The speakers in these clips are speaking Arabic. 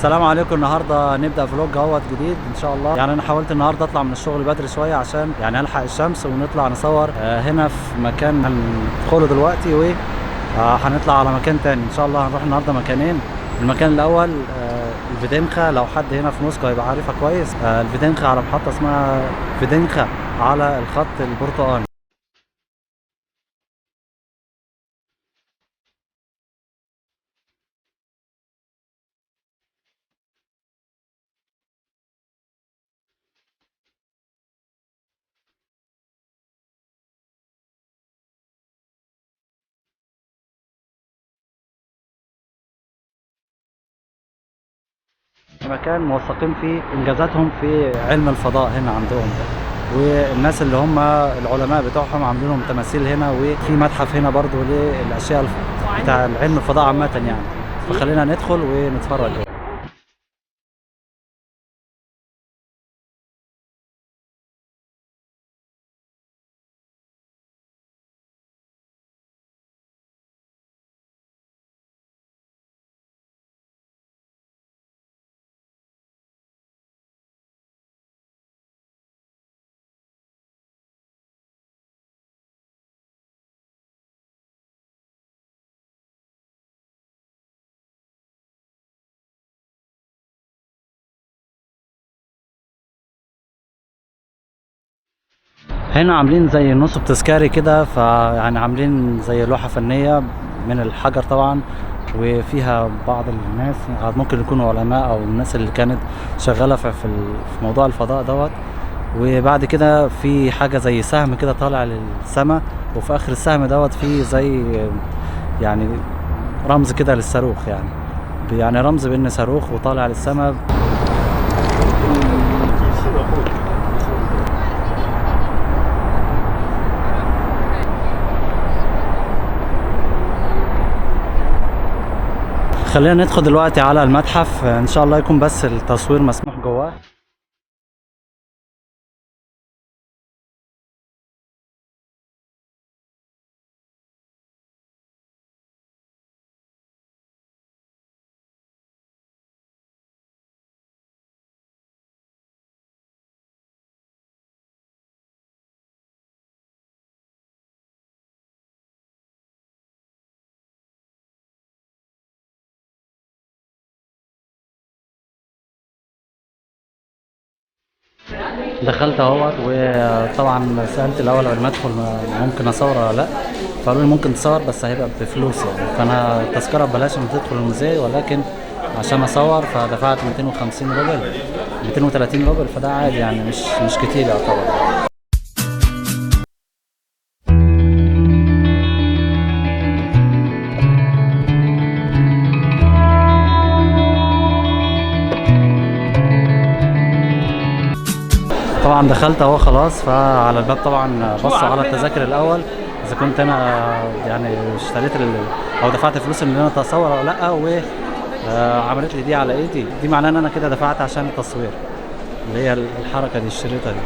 السلام عليكم. النهارده هنبدا فلوج اهوت جديد ان شاء الله. يعني انا حاولت النهارده اطلع من الشغل بدري شويه عشان يعني الحق الشمس ونطلع نصور هنا في مكان هندخله دلوقتي، وهنطلع على مكان تاني ان شاء الله. هنروح النهارده مكانين. المكان الاول الفيدينخا، لو حد هنا في موسكو هيبقى عارفها كويس. الفيدينخا على محطه اسمها فيدينخا على الخط البرتقالي. مكان موثقين فيه انجازاتهم في علم الفضاء هنا عندهم، والناس اللي هم العلماء بتوعهم عاملين لهم تماثيل هنا، وفي متحف هنا برضو للاشياء بتاع علم الفضاء عامه يعني. فخلينا ندخل ونتفرج. هنا عاملين زي نصب تذكاري كده، فيعني عاملين زي لوحة فنية من الحجر طبعا، وفيها بعض الناس ممكن يكونوا علماء او الناس اللي كانت شغالة في موضوع الفضاء دوت. وبعد كده في حاجة زي سهم كده طالع للسماء، وفي اخر السهم دوت في زي يعني رمز كده للصاروخ، يعني رمز بان صاروخ وطالع للسماء. خلينا ندخل دلوقتي على المتحف، ان شاء الله يكون بس التصوير مسموح جواه. دخلت اهوت، وطبعا سالت الاول قبل ما ادخل ممكن اصور ولا لا، فقالوا لي ممكن تصور بس هيبقى بفلوس يعني. فانا التذكره ببلاش عشان تدخل الموزه، ولكن عشان اصور فدفعت 250 روبل 230 روبل، فده عادي يعني مش كتير يعتبر. طبعا دخلت اهو خلاص. فعلى الباب طبعا بصوا على التذاكر الاول اذا كنت انا يعني اشتريت او دفعت فلوس ان انا اتصور او لا، وعملت لي دي على ايدي. دي معناه ان انا كده دفعت عشان التصوير، اللي هي الحركه دي الشريطه دي.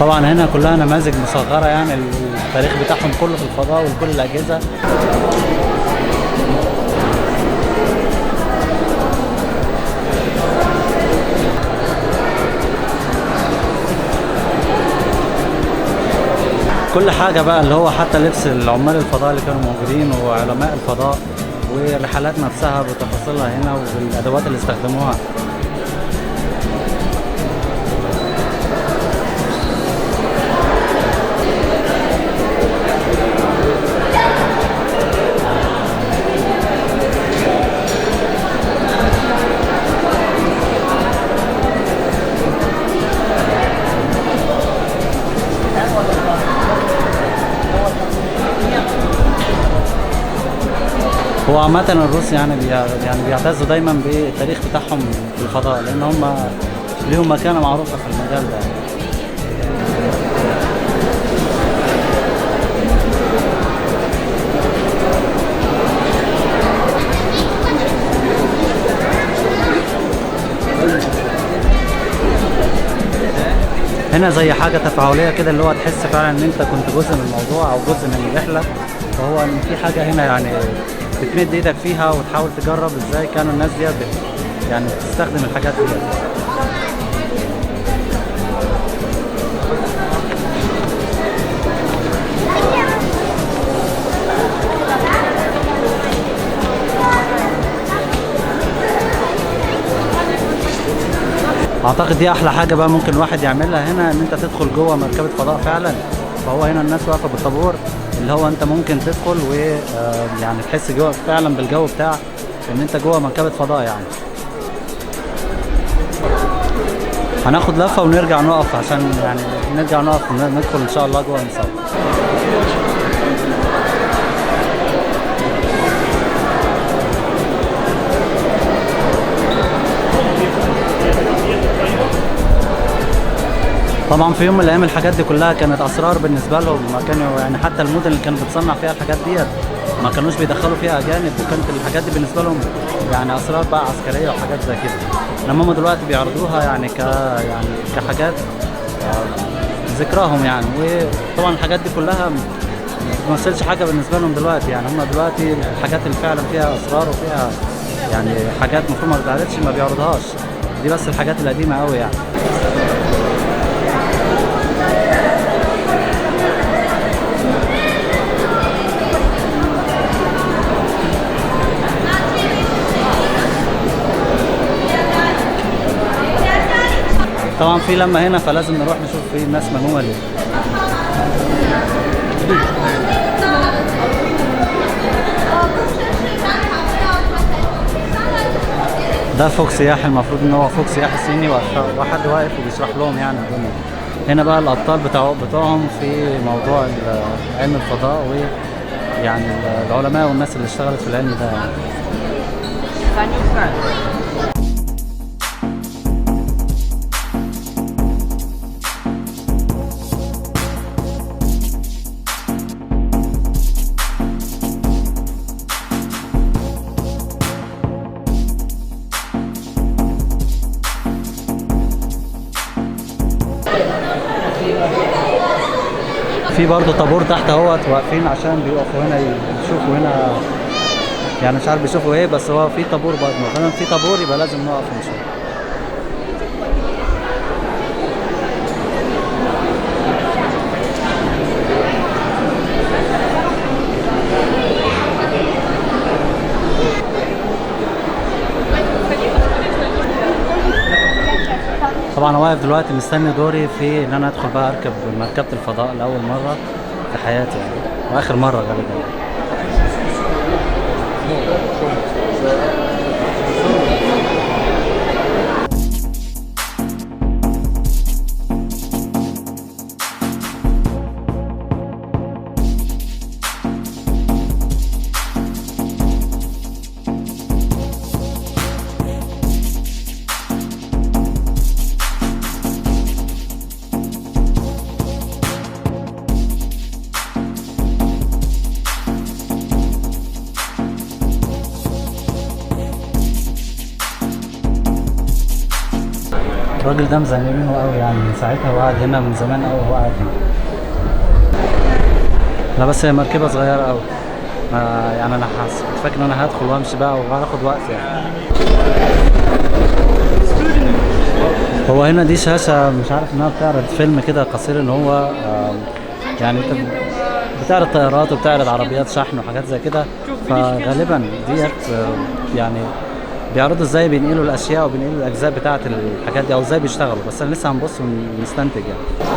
طبعا هنا كلها نماذج مصغره، يعني التاريخ بتاعهم كله في الفضاء وكل الاجهزه. كل حاجه بقى، اللي هو حتى لبس العمال الفضاء اللي كانوا موجودين وعلماء الفضاء، والرحلات نفسها بتفاصيلها هنا والادوات اللي استخدموها. هو عامة الروس يعني بيعتزوا دايما بالتاريخ بتاعهم في الفضاء، لان هم ليهم مكانة معروفة في المجال ده. هنا زي حاجة تفاعلية كده، اللي هو تحس فعلا ان انت كنت جزء من الموضوع او جزء من الرحلة. فهو ان في حاجة هنا يعني بتمد ايدك فيها وتحاول تجرب ازاي كانوا الناس دي يعني بتستخدم الحاجات دي. اعتقد دي احلى حاجه بقى ممكن الواحد يعملها هنا، ان انت تدخل جوه مركبه فضاء فعلا. فهو هنا الناس واقفه بالطابور، اللي هو انت ممكن تدخل ويعني تحس جوه فعلا بالجو بتاع ان انت جوه مركبه فضاء يعني. هناخد لفه ونرجع نقف، عشان يعني نرجع نقف ندخل ان شاء الله جوه نصور. طبعا في يوم من الايام الحاجات دي كلها كانت اسرار بالنسبه لهم، ما كانوا يعني حتى المدن اللي كانت بتصنع فيها الحاجات ديت ما كانوش بيدخلوا فيها اجانب، وكانت الحاجات دي بالنسبه لهم يعني اسرار بقى عسكريه وحاجات زي كده. انما هم دلوقتي بيعرضوها يعني يعني كحاجات ذكراهم يعني. وطبعا الحاجات دي كلها ما بتمثلش حاجه بالنسبه لهم دلوقتي، يعني هم دلوقتي الحاجات اللي فعلا فيها اسرار وفيها يعني حاجات المفروض ما بتتعرضش ما بيعرضهاش. دي بس الحاجات القديمه قوي يعني. طبعا في لما هنا فلازم نروح نشوف في الناس مانوال. ده فوق سياحي، المفروض ان هو فوق سياحي صيني، وحد واقف وبيشرح لهم يعني الدنيا. هنا بقى الابطال بتوعهم في موضوع علم الفضاء، ويعني العلماء والناس اللي اشتغلت في العلم ده يعني. في برضه طابور تحت اهوت واقفين عشان بيقفوا هنا يشوفوا هنا، يعني مش عارف بيشوفوا ايه، بس هو في طابور برضه. مثلا في طابور يبقى لازم نقف نشوف. طبعا انا واقف دلوقتي مستني دوري في ان انا ادخل بقى اركب مركبة الفضاء لاول مرة في حياتي يعني، واخر مرة غالبا. الراجل ده مزنقينه قوي يعني، من ساعتها وقعد هنا من زمان قوي هو قاعد هنا. لا بس هي مركبة صغيرة قوي يعني. انا كنت فاكر ان انا هدخل وامشي بقى وهاخد وقت يعني. هو هنا دي شاشة مش عارف انها بتعرض فيلم كده قصير، ان هو يعني انت بتعرض طيارات وبتعرض عربيات شحن وحاجات زي كده. فغالبا ديت يعني بيعرضوا ازاي بينقلوا الاشياء وبينقلوا الاجزاء بتاعه الحاجات دي، او ازاي بيشتغلوا. بس انا لسه هنبص ونستنتج يعني.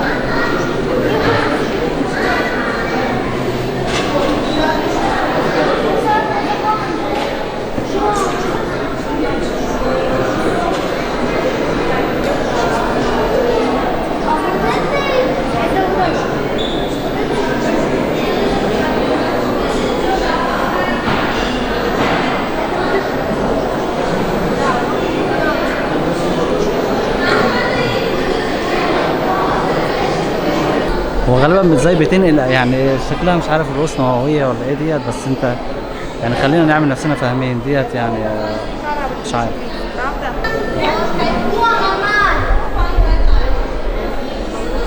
هو غالبا مش زي بتنقل، يعني شكلها مش عارف رؤوس نووية ولا ايه ديت، بس انت يعني خلينا نعمل نفسنا فاهمين ديت يعني مش عارف.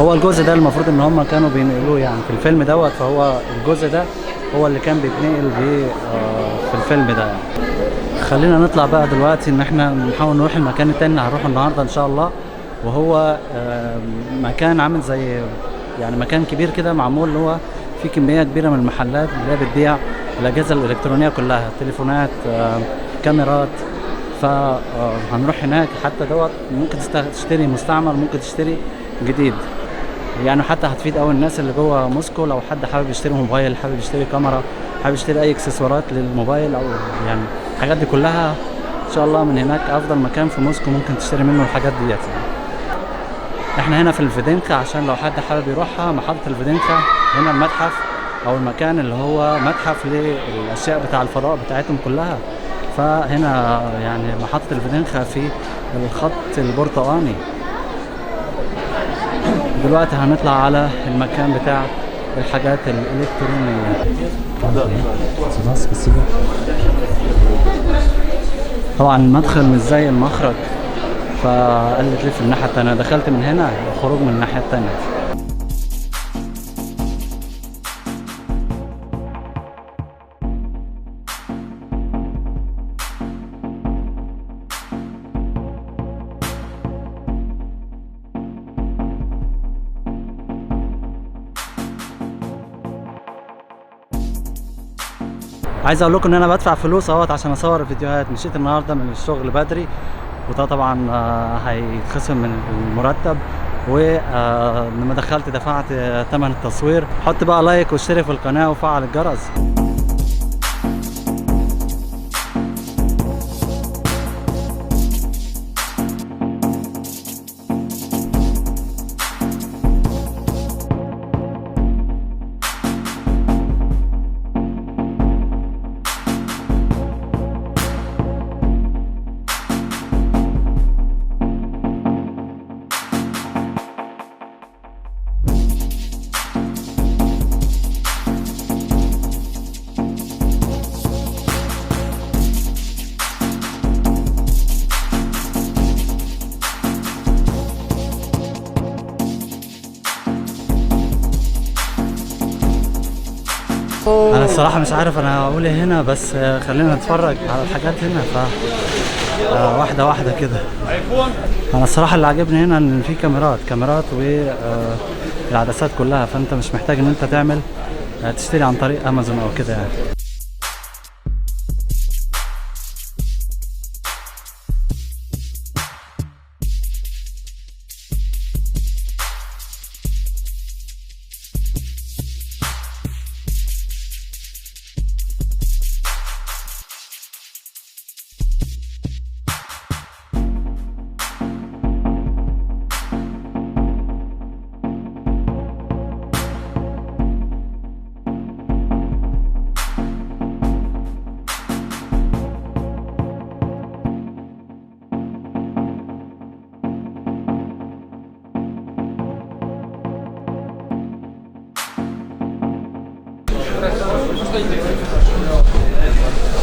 هو الجزء ده المفروض ان هم كانوا بينقلوه يعني في الفيلم دوت، فهو الجزء ده هو اللي كان بيتنقل بيه في الفيلم ده يعني. خلينا نطلع بقى دلوقتي ان احنا نحاول نروح المكان التاني اللي هنروحه النهارده ان شاء الله، وهو مكان عامل زي يعني مكان كبير كده معمول، اللي هو في كمية كبيرة من المحلات اللي هي بتبيع الأجهزة الإلكترونية كلها، تليفونات، كاميرات. فهنروح هناك حتى دوت ممكن تشتري مستعمل، ممكن تشتري جديد يعني. حتى هتفيد أوي الناس اللي جوه موسكو، لو حد حابب يشتري موبايل، حابب يشتري كاميرا، حابب يشتري أي إكسسوارات للموبايل، أو يعني الحاجات دي كلها إن شاء الله من هناك أفضل مكان في موسكو ممكن تشتري منه الحاجات ديت يعني. احنا هنا في الفيدينكا، عشان لو حد حابب يروحها محطة الفيدينكا، هنا المتحف او المكان اللي هو متحف للاشياء بتاع الفضاء بتاعتهم كلها. فهنا يعني محطة الفيدينكا في الخط البرتقاني. دلوقتي هنطلع على المكان بتاع الحاجات الالكترونية. طبعا المدخل مش زي المخرج، فقالت لي في الناحية التانية، دخلت من هنا الخروج من الناحية التانية. عايز اقول لكم ان انا بدفع فلوس اهوت عشان اصور الفيديوهات. مشيت النهارده من الشغل بدري، وده طبعا هيتخصم من المرتب، ولما دخلت دفعت ثمن التصوير. حط بقى لايك واشترك في القناة وفعل الجرس. انا الصراحه مش عارف انا هقول ايه هنا، بس خلينا نتفرج على الحاجات هنا واحده واحده كده. انا الصراحه اللي عجبني هنا ان في كاميرات والعدسات كلها، فانت مش محتاج ان انت تعمل تشتري عن طريق امازون او كده يعني.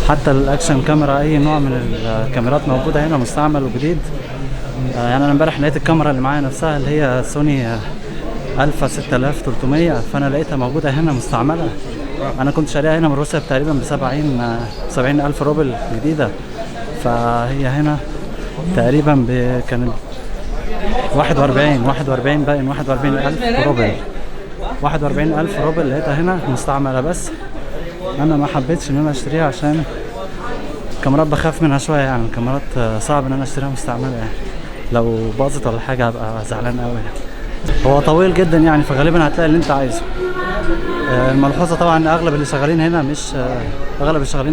حتى الاكشن كاميرا، اي نوع من الكاميرات موجوده هنا، مستعمل وجديد. يعني انا امبارح لقيت الكاميرا اللي معايا نفسها اللي هي سوني الفا 6300، فانا لقيتها موجوده هنا مستعمله. انا كنت شاريها هنا من روسيا تقريبا ب 70 الف روبل جديده، فهي هنا تقريبا كانت 41 باين 41 الف روبل. 41 الف روبل لقيتها هنا مستعمله، بس انا ما حبيتش ان انا اشتريها عشان الكاميرات بخاف منها شويه يعني. الكاميرات صعب ان انا اشتريها مستعمله يعني، لو باظت ولا حاجه هبقى زعلان قوي يعني. هو طويل جدا يعني، فغالبا هتلاقي اللي انت عايزه. الملحوظه طبعا اغلب اللي شغالين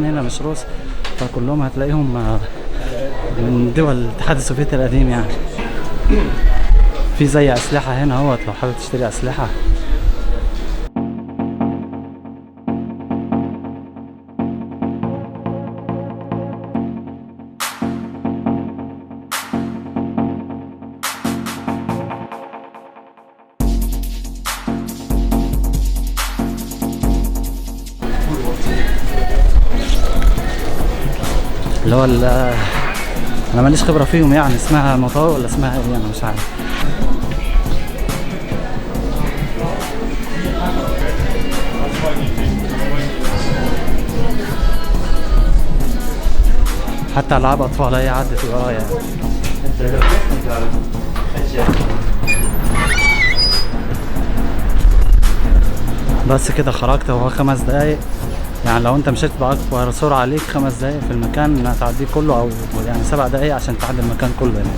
هنا مش روس، فكلهم هتلاقيهم من دول الاتحاد السوفيتي القديم يعني. في زي اسلحه هنا اهوت لو حابب تشتري اسلحه. اللي هو انا ماليش خبرة فيهم يعني، اسمها مطار ولا اسمها ايه انا مش عارف. حتى العاب اطفال هي عدت ورايا يعني. بس كده خرجت، هو 5 دقايق يعني، لو انت مشيت بأكبر سرعة عليك 5 دقايق في المكان هتعديه كله، او يعني 7 دقايق عشان تعدي المكان كله يعني.